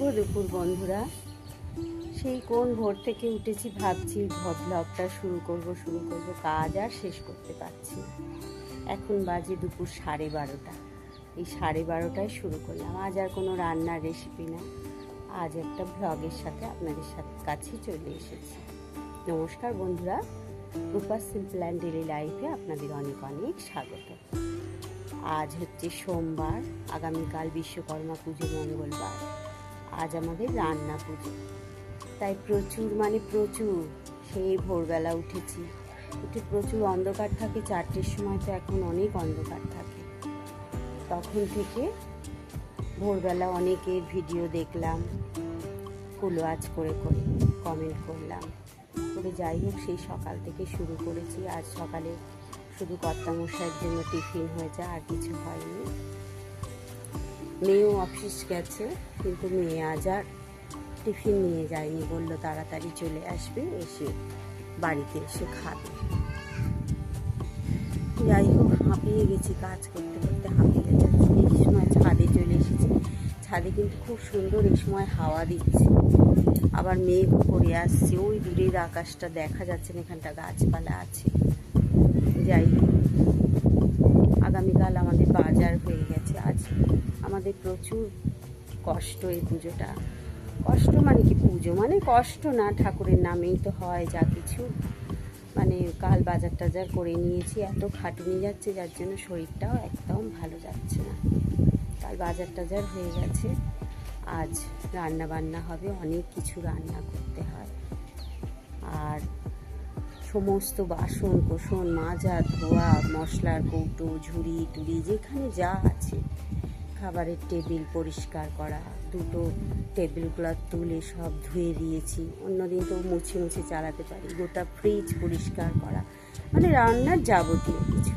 শুভ দুপুর বন্ধুরা। সেই কোন ভোর থেকে উঠেছি, ভাবছি ব্লগটা শুরু করব, কাজ আর শেষ করতে পারছি না। এখন বাজে দুপুর 12:30। এই 12:30টায় শুরু করলাম। আজ আর কোনো রান্নার রেসিপি না, আজ একটা ব্লগের সাথে আপনাদের কাছে চলে এসেছি। নমস্কার বন্ধুরা, রূপাস সিম্পল অ্যান্ড ডেলি লাইফে আপনাদের অনেক অনেক স্বাগত। আজ হচ্ছে সোমবার, আগামীকাল বিশ্বকর্মা পুজো, মঙ্গলবার। আজ আমাদের রান্না পুজো, তাই প্রচুর সেই ভোরবেলা উঠেছি। উঠে প্রচুর অন্ধকার থাকে, 4টের সময় তো এখন অনেক অন্ধকার থাকে। তখন থেকে ভোরবেলা অনেকের ভিডিও দেখলাম, কুলোয়াজ করে কমেন্ট করলাম করে, যাই হোক সেই সকাল থেকে শুরু করেছি। আজ সকালে শুধু কর্তামশাইয়ের জন্য টিফিন হয়েছে, আর কিছু হয়নি। মেয়েও অফিস গেছে, কিন্তু মেয়ে আজ আর টিফিন নিয়ে যায়নি, বললো তাড়াতাড়ি চলে আসবে, এসে বাড়িতে এসে খাবে। যাই হোক, হাঁপিয়ে গেছি, কাজ করতে করতে হাঁপিয়ে যাচ্ছি। এই সময় ছাদে চলে এসেছি। ছাদে কিন্তু খুব সুন্দর এই সময় হাওয়া দিচ্ছে, আবার মেঘ করে আসছে। ওই দূরের আকাশটা দেখা যাচ্ছে না, এখানটা গাছপালা আছে। যাই হোক, আগামীকাল আমাদের বাজার হয়ে গেছে। আজ আমাদের প্রচুর কষ্ট এই পুজোটা। কষ্ট মানে কি, পুজো মানে কষ্ট না, ঠাকুরের নামেই তো হয় যা কিছু। মানে কাল বাজার টাজার করে নিয়েছি, এত খাটুনি যাচ্ছে যার জন্য শরীরটাও একদম ভালো যাচ্ছে না। কাল বাজার টাজার হয়ে গেছে, আজ রান্না বান্না হবে, অনেক কিছু রান্না করতে হয়। আর সমস্ত বাসন কোসন মাজা ধোয়া, মশলার কৌটো ঝুড়ি টুড়ি যেখানে যা আছে, খাবারের টেবিল পরিষ্কার করা, দুটো টেবিলগুলো তুলে সব ধুয়ে দিয়েছি। অন্যদিন তো মুছে চালাতে পারি। গোটা ফ্রিজ পরিষ্কার করা, মানে রান্নার যাবতীয় কিছু।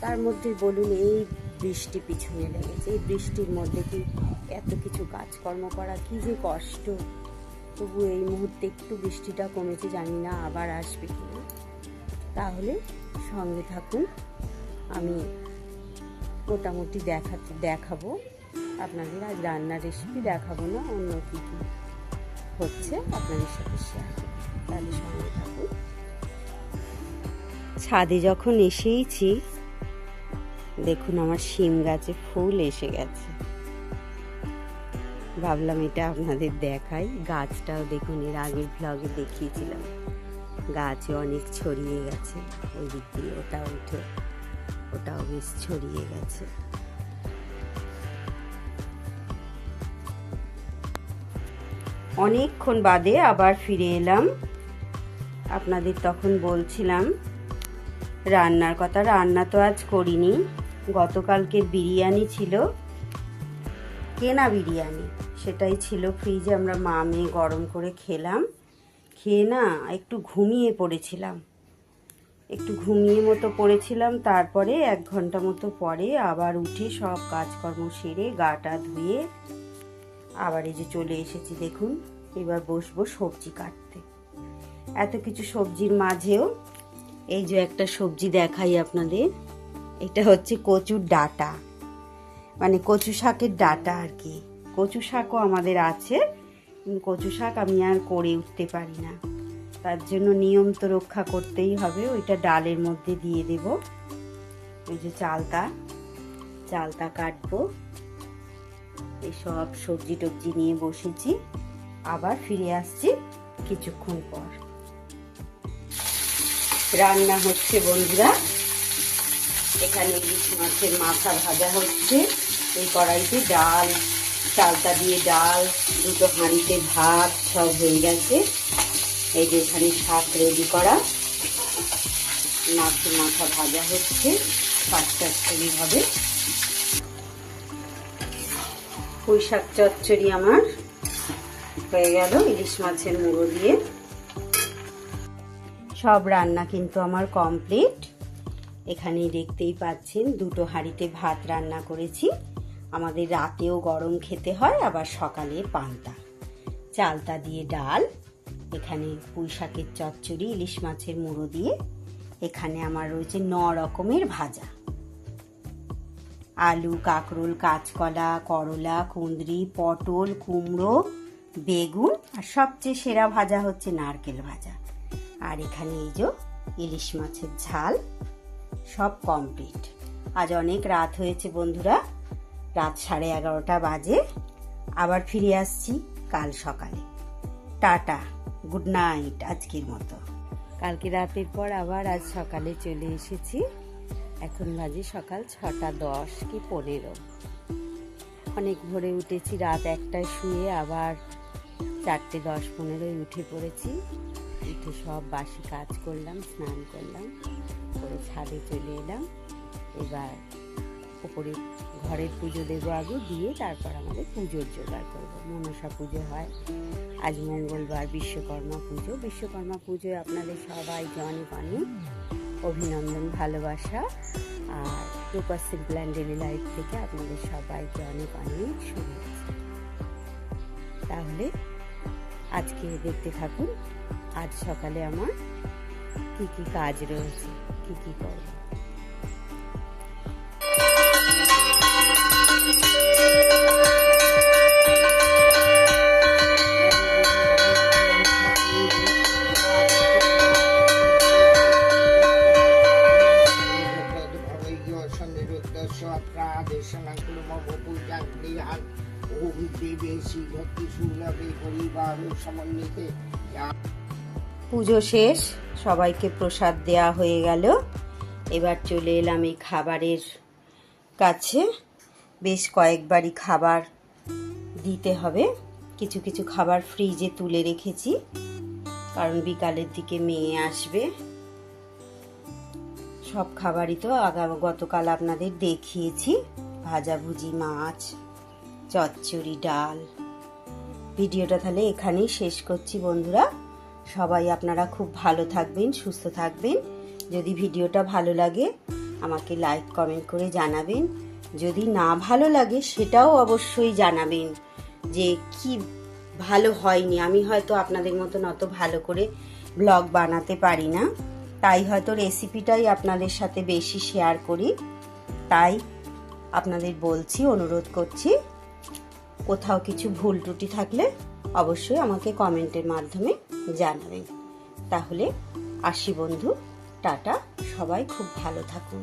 তার মধ্যে বলুন, এই বৃষ্টি পিছনে লেগেছে। এই বৃষ্টির মধ্যে কি এত কিছু কাজকর্ম করা কি যে কষ্ট। তবু এই মুহূর্তে একটু বৃষ্টিটা কমেছে, জানি না আবার আসবে কিনা। তাহলে সঙ্গে থাকুন, আমি মোটামুটি দেখাবো আপনাদের। আজ রান্নার রেসিপি দেখাবো না, অন্য কী কী হচ্ছে আপনাদের সাথে শেয়ার করব, তাহলে সঙ্গে থাকুন। ছাদে যখন এসেইছি, দেখুন আমার শিম গাছে ফুল এসে গেছে। ভাবলাম এটা আপনাদের দেখাই। গাছটাও দেখুন, এর আগের ব্লগে দেখিয়েছিলাম, গাছে অনেক ছড়িয়ে গেছে। ওই দিক দিয়ে ওটাও বেশ ছড়িয়ে গেছে। অনেকক্ষণ বাদে আবার ফিরে এলাম। আপনাদের তখন বলছিলাম রান্নার কথা। রান্না তো আজ করিনি, গতকালকে বিরিয়ানি ছিল, কেনা বিরিয়ানি, সেটাই ছিল ফ্রিজে। আমরা মা মেয়ে গরম করে খেলাম। খেয়ে না একটু ঘুমিয়ে পড়েছিলাম। তারপরে 1 ঘন্টা মতো পরে আবার উঠে সব কাজকর্ম সেরে গাটা ধুয়ে আবার এই যে চলে এসেছি। দেখুন, এবার বসবো সবজি কাটতে। এত কিছু সবজির মাঝেও এই যে একটা সবজি দেখাই আপনাদের। এটা হচ্ছে কচুর ডাঁটা, মানে কচু শাকের ডাঁটা আর কি। কচু শাকও আমাদের আছে, কচু শাক আমি আর করে উঠতে পারি না, তার জন্য নিয়ম তো রক্ষা করতেই হবে। ওইটা ডালের মধ্যে দিয়ে দেব। এই যে চালতা কাটবো। এই সব সবজি টবজি নিয়ে বসেছি, আবার ফিরে আসছি কিছুক্ষণ পর। রান্না হচ্ছে বন্ধুরা, এখানে ইলিশ মাছের মাথা ভাজা হচ্ছে। এই কড়াইতে ডাল, চালতা দিয়ে ডাল, দুটো হাঁড়িতে ভাত সব হয়ে গেছে। এই যে এখানে শাক রেডি করা, মাছের মাথা ভাজা হচ্ছে, শাক চচ্চড়ি হবে। পুঁই শাক চচ্চড়ি আমার হয়ে গেল ইলিশ মাছের মুড়ো দিয়ে। সব রান্না কিন্তু আমার কমপ্লিট। এখানেই দেখতেই পাচ্ছেন, দুটো হাঁড়িতে ভাত রান্না করেছি। আমাদের রাতেও গরম খেতে হয়, আবার সকালে পান্তা। চালতা দিয়ে ডাল, এখানে পুঁই শাকের চচ্চড়ি, ইলিশ মাছের মুড়ো দিয়ে। এখানে আমার রয়েছে 9 রকমের ভাজা। আলু, কাঁকরোল, কাঁচকলা, করলা, কুঁদরি, পটল, কুমড়ো, বেগুন, আর সবচেয়ে সেরা ভাজা হচ্ছে নারকেল ভাজা। আর এখানে এই যে ইলিশ মাছের ঝাল, সব কমপ্লিট। আজ অনেক রাত হয়েছে বন্ধুরা, রাত 11:30 বাজে। আবার ফিরে আসছি কাল সকালে। টাটা, গুড নাইট আজকের মতো। কালকে রাতের পর আবার আজ সকালে চলে এসেছি। এখন বাজে সকাল 6:10 কি 15। অনেক ভোরে উঠেছি, রাত 1টায় শুয়ে আবার 4:10-15 উঠে পড়েছি। উঠে সব বাসি কাজ করলাম, স্নান করলাম, করে ছাদে চলে এলাম। এবার ওপরে ঘরের পুজো দেবো আগে, দিয়ে তারপর আমাদের পুজোর জোগাড় করবো। মনসা পুজো হয় আজ মঙ্গলবার, বিশ্বকর্মা পুজো। বিশ্বকর্মা পুজোয় আপনাদের সবাইকে অনেক অনেক অভিনন্দন, ভালোবাসা। আর রূপা সিম্পল অ্যান্ড ডেইলি লাইফ থেকে আপনাদের সবাইকে অনেক অনেক শুভেচ্ছা। তাহলে আজকে দেখতে থাকুন আজ সকালে আমার কি কি কাজ রয়েছে, কি কি করব। পুজো শেষ, সবাইকে প্রসাদ দেয়া হয়ে গেল। এবার চলে এলাম এই খাবারের কাছে। বেশ কয়েকবারই খাবার দিতে হবে। কিছু কিছু খাবার ফ্রিজে তুলে রেখেছি, কারণ বিকালের দিকে মেয়ে আসবে। সব খাবারই তো গতকাল আপনাদের দেখিয়েছি, ভাজাভুজি, মাছ, চচ্চড়ি, ডাল। ভিডিওটা তাহলে এখানেই শেষ করছি বন্ধুরা। সবাই আপনারা খুব ভালো থাকবেন, সুস্থ থাকবেন। যদি ভিডিওটা ভালো লাগে আমাকে লাইক কমেন্ট করে জানাবেন। যদি না ভালো লাগে সেটাও অবশ্যই জানাবেন যে কি ভালো হয়নি। আমি হয়তো আপনাদের মতন অত ভালো করে ব্লগ বানাতে পারি না, তাই হয়তো রেসিপিটাই আপনাদের সাথে বেশি শেয়ার করি। তাই আপনাদের বলছি, অনুরোধ করছি, কোথাও কিছু ভুল ত্রুটি থাকলে অবশ্যই আমাকে কমেন্টের মাধ্যমে জানাবেন। তাহলে আসি বন্ধু, টাটা, সবাই খুব ভালো থাকুন।